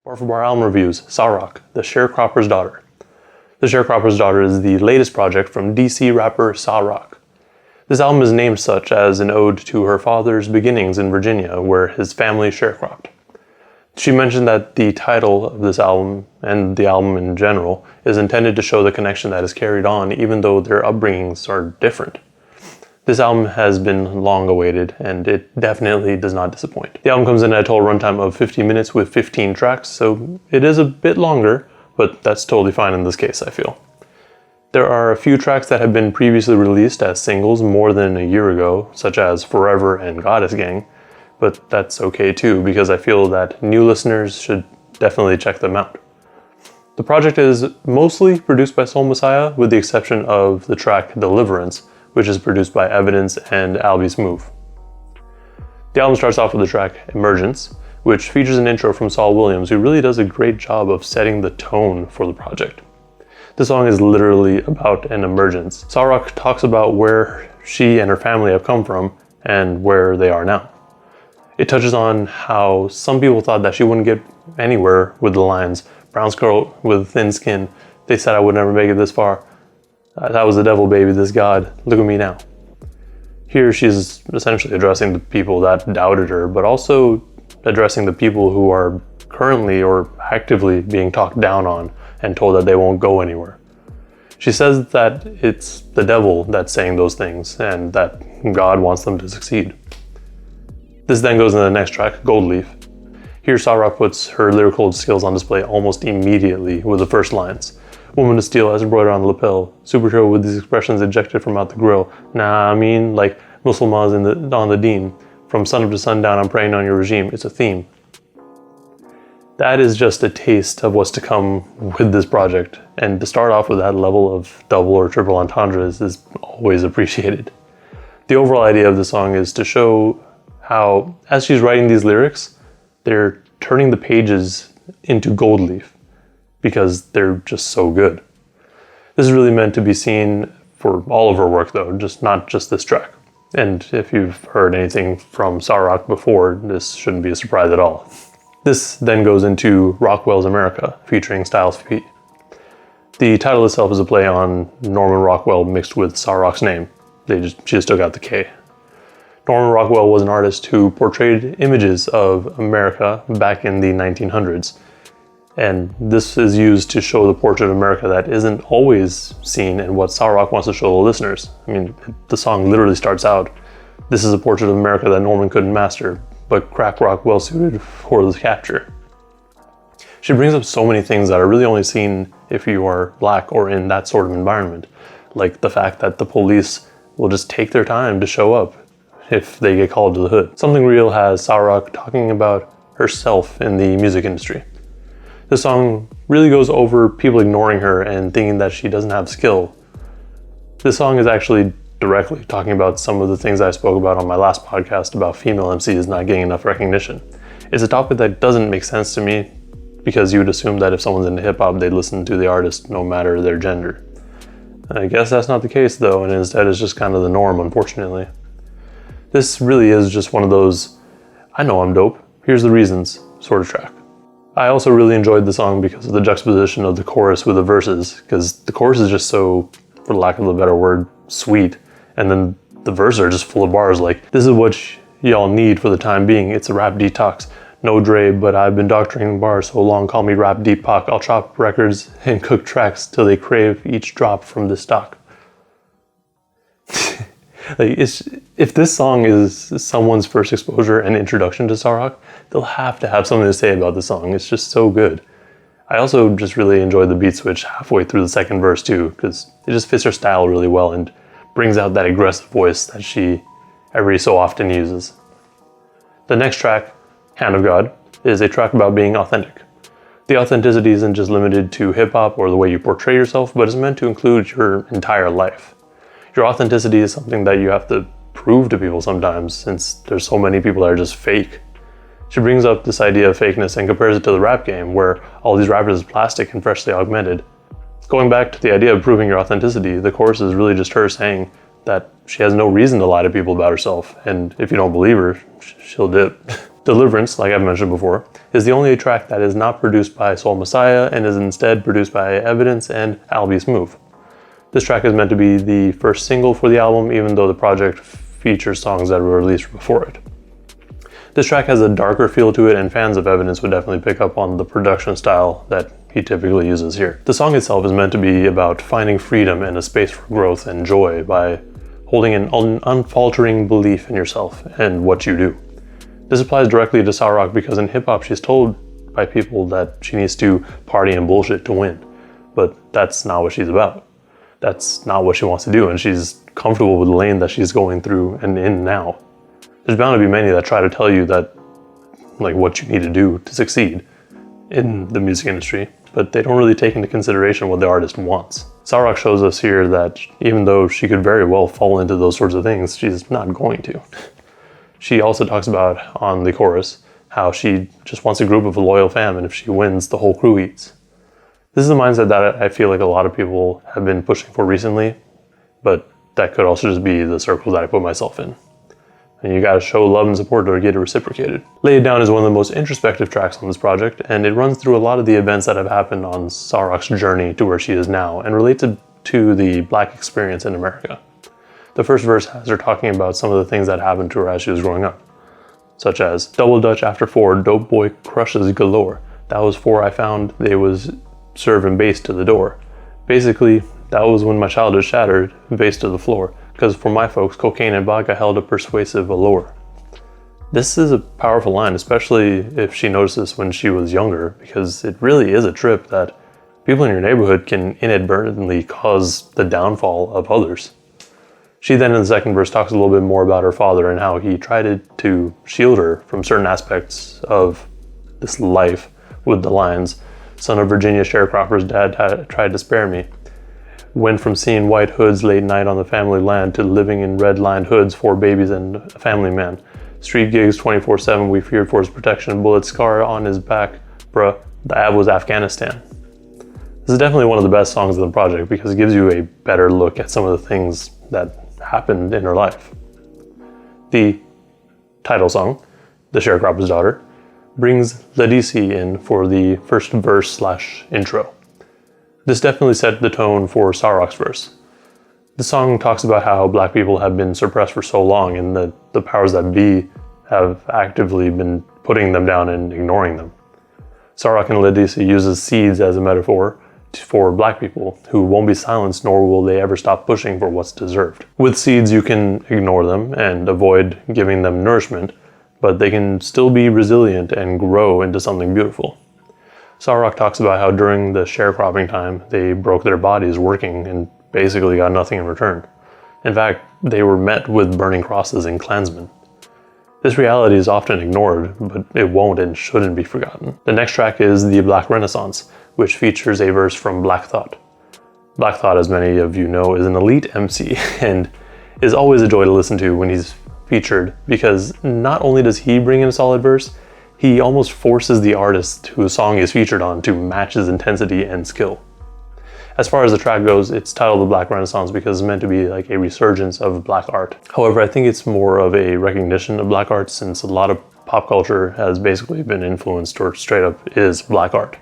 Or from our album reviews, Sa-Roc, The Sharecropper's Daughter. The Sharecropper's Daughter is the latest project from DC rapper Sa-Roc. This album is named such as an ode to her father's beginnings in Virginia, where his family sharecropped. She mentioned that the title of this album, and the album in general, is intended to show the connection that is carried on even though their upbringings are different. This album has been long awaited, and it definitely does not disappoint. The album comes in at a total runtime of 50 minutes with 15 tracks, so it is a bit longer, but that's totally fine in this case, I feel. There are a few tracks that have been previously released as singles more than a year ago, such as Forever and Goddess Gang, but that's okay too, because I feel that new listeners should definitely check them out. The project is mostly produced by Soul Messiah, with the exception of the track Deliverance, which is produced by Evidence and Albie Smooth. The album starts off with the track Emergence, which features an intro from Saul Williams, who really does a great job of setting the tone for the project. The song is literally about an emergence. Sa-Roc talks about where she and her family have come from and where they are now. It touches on how some people thought that she wouldn't get anywhere with the lines, "Brown girl with thin skin, they said I would never make it this far. That was the devil, baby, this God, look at me now." Here she's essentially addressing the people that doubted her, but also addressing the people who are currently or actively being talked down on and told that they won't go anywhere. She says that it's the devil that's saying those things and that God wants them to succeed. This then goes into the next track, Gold Leaf. Here Sa-Roc puts her lyrical skills on display almost immediately with the first lines. "Woman of steel has embroidered on the lapel, superhero with these expressions ejected from out the grill. Nah, I mean, like Muslims on the deen. From sunup to sundown, I'm praying on your regime. It's a theme." That is just a taste of what's to come with this project, and to start off with that level of double or triple entendres is always appreciated. The overall idea of the song is to show how, as she's writing these lyrics, they're turning the pages into gold leaf because they're just so good. This is really meant to be seen for all of her work though, not just this track. And if you've heard anything from Sa-Roc before, this shouldn't be a surprise at all. This then goes into Rockwell's America, featuring Styles P. The title itself is a play on Norman Rockwell mixed with Sa-Roc's name. She just took out the K. Norman Rockwell was an artist who portrayed images of America back in the 1900s. And this is used to show the portrait of America that isn't always seen in what Sa-Roc wants to show the listeners. I mean, the song literally starts out, "This is a portrait of America that Norman couldn't master, but crack rock well suited for the capture." She brings up so many things that are really only seen if you are black or in that sort of environment. Like the fact that the police will just take their time to show up if they get called to the hood. Something Real has Sa-Roc talking about herself in the music industry. This song really goes over people ignoring her and thinking that she doesn't have skill. This song is actually directly talking about some of the things I spoke about on my last podcast about female MCs not getting enough recognition. It's a topic that doesn't make sense to me because you would assume that if someone's into hip-hop, they'd listen to the artist no matter their gender. I guess that's not the case though, and instead it's just kind of the norm, unfortunately. This really is just one of those, I know I'm dope, here's the reasons sort of track. I also really enjoyed the song because of the juxtaposition of the chorus with the verses, because the chorus is just so, for lack of a better word, sweet, and then the verses are just full of bars like, "This is what y'all need for the time being, it's a rap detox. No Dre, but I've been doctoring bars so long, call me Rap Deep Pac. I'll chop records and cook tracks till they crave each drop from the stock." Like, if this song is someone's first exposure and introduction to Sa-Roc, they'll have to have something to say about the song. It's just so good. I also just really enjoyed the beat switch halfway through the second verse too, because it just fits her style really well and brings out that aggressive voice that she every so often uses. The next track, Hand of God, is a track about being authentic. The authenticity isn't just limited to hip-hop or the way you portray yourself, but is meant to include your entire life. Your authenticity is something that you have to prove to people sometimes, since there's so many people that are just fake. She brings up this idea of fakeness and compares it to the rap game, where all these rappers is plastic and freshly augmented. Going back to the idea of proving your authenticity, the chorus is really just her saying that she has no reason to lie to people about herself, and if you don't believe her, she'll dip. Deliverance, like I've mentioned before, is the only track that is not produced by Soul Messiah and is instead produced by Evidence and Albie Smooth. This track is meant to be the first single for the album, even though the project features songs that were released before it. This track has a darker feel to it, and fans of Evidence would definitely pick up on the production style that he typically uses here. The song itself is meant to be about finding freedom and a space for growth and joy by holding an unfaltering belief in yourself and what you do. This applies directly to Sa-Roc because in hip-hop she's told by people that she needs to party and bullshit to win, but that's not what she's about. That's not what she wants to do, and she's comfortable with the lane that she's going through and in now. There's bound to be many that try to tell you that, like, what you need to do to succeed in the music industry, but they don't really take into consideration what the artist wants. Sa-Roc shows us here that even though she could very well fall into those sorts of things, she's not going to. She also talks about, on the chorus, how she just wants a group of a loyal fam, and if she wins, the whole crew eats. This is a mindset that I feel like a lot of people have been pushing for recently, but that could also just be the circles that I put myself in. And you gotta show love and support or get it reciprocated. Lay It Down is one of the most introspective tracks on this project, and it runs through a lot of the events that have happened on Sa-Roc's journey to where she is now, and relates to the Black experience in America. The first verse has her talking about some of the things that happened to her as she was growing up, such as, double dutch after 4, dope boy crushes galore. That was 4 I found, they was serving bass to the door. Basically, that was when my childhood shattered, bass to the floor, because for my folks, cocaine and vodka held a persuasive allure. This is a powerful line, especially if she noticed this when she was younger, because it really is a trip that people in your neighborhood can inadvertently cause the downfall of others. She then in the second verse talks a little bit more about her father and how he tried to shield her from certain aspects of this life with the lines, son of Virginia sharecropper's dad tried to spare me. Went from seeing white hoods late night on the family land to living in red-lined hoods, 4 babies and a family man. Street gigs 24/7, we feared for his protection, bullet scar on his back, bruh, the ab was Afghanistan. This is definitely one of the best songs of the project because it gives you a better look at some of the things that happened in her life. The title song, The Sharecropper's Daughter, brings Ledisi in for the first verse/intro. This definitely set the tone for Sa-Roc's verse. The song talks about how Black people have been suppressed for so long and that the powers that be have actively been putting them down and ignoring them. Sa-Roc and Ledisi uses seeds as a metaphor for Black people who won't be silenced, nor will they ever stop pushing for what's deserved. With seeds, you can ignore them and avoid giving them nourishment, but they can still be resilient and grow into something beautiful. Sa-Roc talks about how during the sharecropping time, they broke their bodies working and basically got nothing in return. In fact, they were met with burning crosses and Klansmen. This reality is often ignored, but it won't and shouldn't be forgotten. The next track is The Black Renaissance, which features a verse from Black Thought. Black Thought, as many of you know, is an elite MC and is always a joy to listen to when he's featured because not only does he bring in a solid verse, he almost forces the artist whose song is featured on to match his intensity and skill. As far as the track goes, it's titled The Black Renaissance because it's meant to be like a resurgence of Black art. However, I think it's more of a recognition of Black art since a lot of pop culture has basically been influenced or straight up is Black art.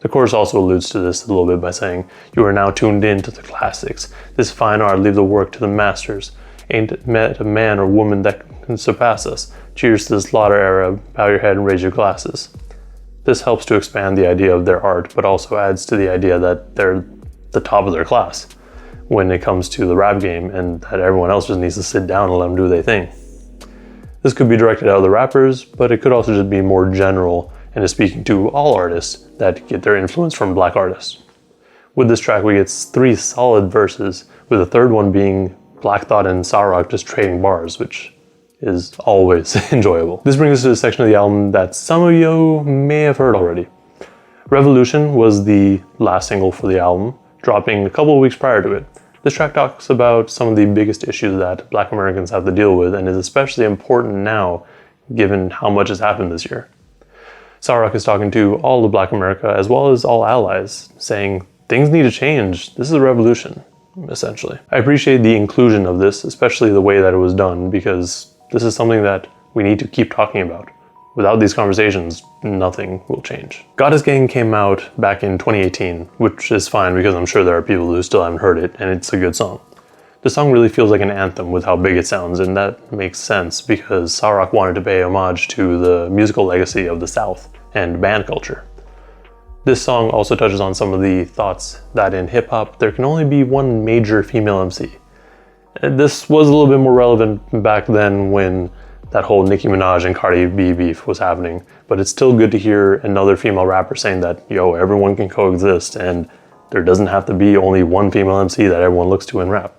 The chorus also alludes to this a little bit by saying, "You are now tuned in to the classics. This fine art, leave the work to the masters. Ain't met a man or woman that can surpass us. Cheers to the slaughter era, bow your head and raise your glasses." This helps to expand the idea of their art, but also adds to the idea that they're the top of their class when it comes to the rap game and that everyone else just needs to sit down and let them do their thing. This could be directed at other rappers, but it could also just be more general and is speaking to all artists that get their influence from Black artists. With this track, we get 3 solid verses, with the third one being Black Thought and Sa-Roc just trading bars, which is always enjoyable. This brings us to a section of the album that some of you may have heard already. Revolution was the last single for the album, dropping a couple of weeks prior to it. This track talks about some of the biggest issues that Black Americans have to deal with and is especially important now given how much has happened this year. Sa-Roc is talking to all of Black America as well as all allies, saying things need to change. This is a revolution, essentially. I appreciate the inclusion of this, especially the way that it was done, because this is something that we need to keep talking about. Without these conversations, nothing will change. Goddess Gang came out back in 2018, which is fine because I'm sure there are people who still haven't heard it, and it's a good song. The song really feels like an anthem with how big it sounds, and that makes sense because Sa-Roc wanted to pay homage to the musical legacy of the South and band culture. This song also touches on some of the thoughts that in hip-hop there can only be one major female MC. This was a little bit more relevant back then when that whole Nicki Minaj and Cardi B beef was happening, but it's still good to hear another female rapper saying that, yo, everyone can coexist and there doesn't have to be only one female MC that everyone looks to in rap.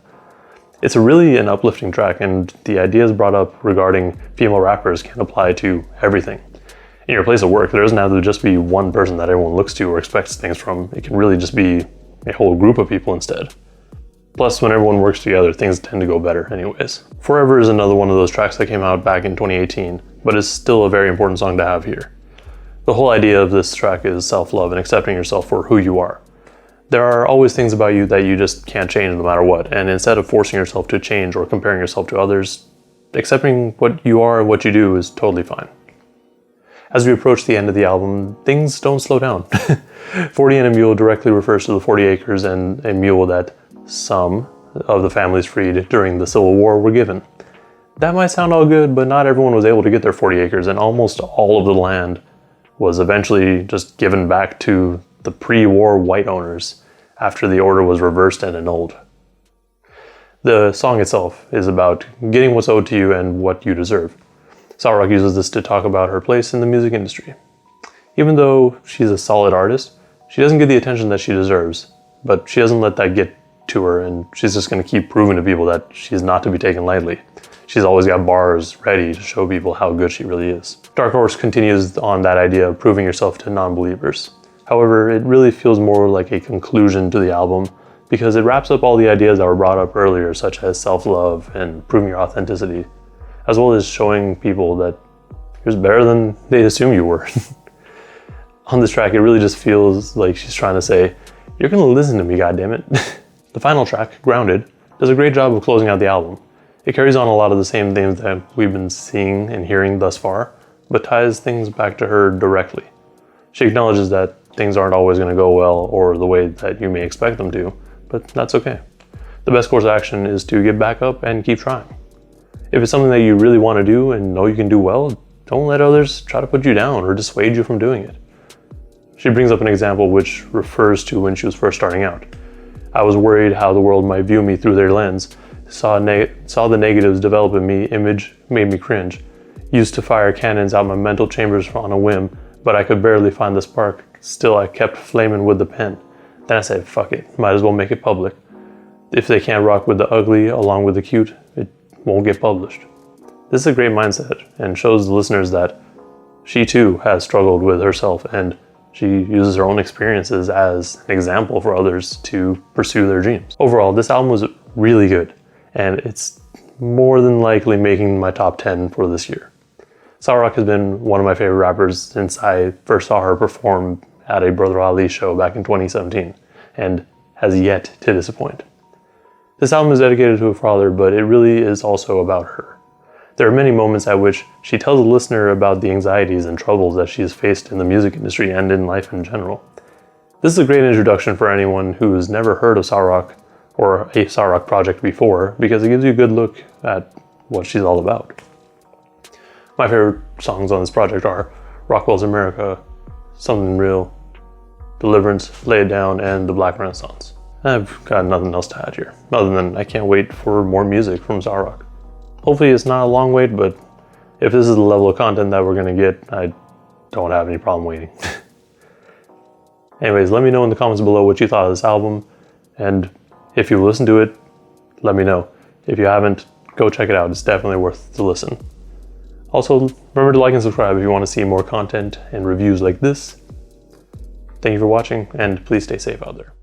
It's really an uplifting track, and the ideas brought up regarding female rappers can apply to everything. In your place of work, there doesn't have to just be one person that everyone looks to or expects things from. It can really just be a whole group of people instead. Plus, when everyone works together, things tend to go better anyways. Forever is another one of those tracks that came out back in 2018, but is still a very important song to have here. The whole idea of this track is self-love and accepting yourself for who you are. There are always things about you that you just can't change no matter what, and instead of forcing yourself to change or comparing yourself to others, accepting what you are and what you do is totally fine. As we approach the end of the album, things don't slow down. 40 and a Mule directly refers to the 40 acres and a mule that some of the families freed during the Civil War were given. That might sound all good, but not everyone was able to get their 40 acres, and almost all of the land was eventually just given back to the pre-war white owners after the order was reversed and annulled. The song itself is about getting what's owed to you and what you deserve. Sa-Roc uses this to talk about her place in the music industry. Even though she's a solid artist, she doesn't get the attention that she deserves, but she doesn't let that get to her, and she's just going to keep proving to people that she's not to be taken lightly. She's always got bars ready to show people how good she really is. Dark Horse continues on that idea of proving yourself to non-believers. However, it really feels more like a conclusion to the album because it wraps up all the ideas that were brought up earlier, such as self-love and proving your authenticity, as well as showing people that you're better than they assume you were. On this track, it really just feels like she's trying to say, you're gonna listen to me, goddammit. The final track, Grounded, does a great job of closing out the album. It carries on a lot of the same themes that we've been seeing and hearing thus far, but ties things back to her directly. She acknowledges that things aren't always going to go well or the way that you may expect them to, but that's okay. The best course of action is to get back up and keep trying. If it's something that you really want to do and know you can do well, don't let others try to put you down or dissuade you from doing it. She brings up an example which refers to when she was first starting out. I was worried how the world might view me through their lens, saw the negatives develop in me, image made me cringe, used to fire cannons out my mental chambers on a whim, but I could barely find the spark, still I kept flaming with the pen. Then I said, fuck it, might as well make it public. If they can't rock with the ugly along with the cute, it won't get published. This is a great mindset and shows the listeners that she too has struggled with herself, and she uses her own experiences as an example for others to pursue their dreams. Overall, this album was really good, and it's more than likely making my top 10 for this year. Sa-Roc has been one of my favorite rappers since I first saw her perform at a Brother Ali show back in 2017, and has yet to disappoint. This album is dedicated to her father, but it really is also about her. There are many moments at which she tells the listener about the anxieties and troubles that she has faced in the music industry and in life in general. This is a great introduction for anyone who's never heard of Sa-Roc or a Sa-Roc project before, because it gives you a good look at what she's all about. My favorite songs on this project are Rockwell's America, Something Real, Deliverance, Lay It Down, and The Black Renaissance. I've got nothing else to add here, other than I can't wait for more music from Sa-Roc. Hopefully it's not a long wait, but if this is the level of content that we're going to get, I don't have any problem waiting. Anyways, let me know in the comments below what you thought of this album, and if you listened to it, let me know. If you haven't, go check it out. It's definitely worth the listen. Also, remember to like and subscribe if you want to see more content and reviews like this. Thank you for watching, and please stay safe out there.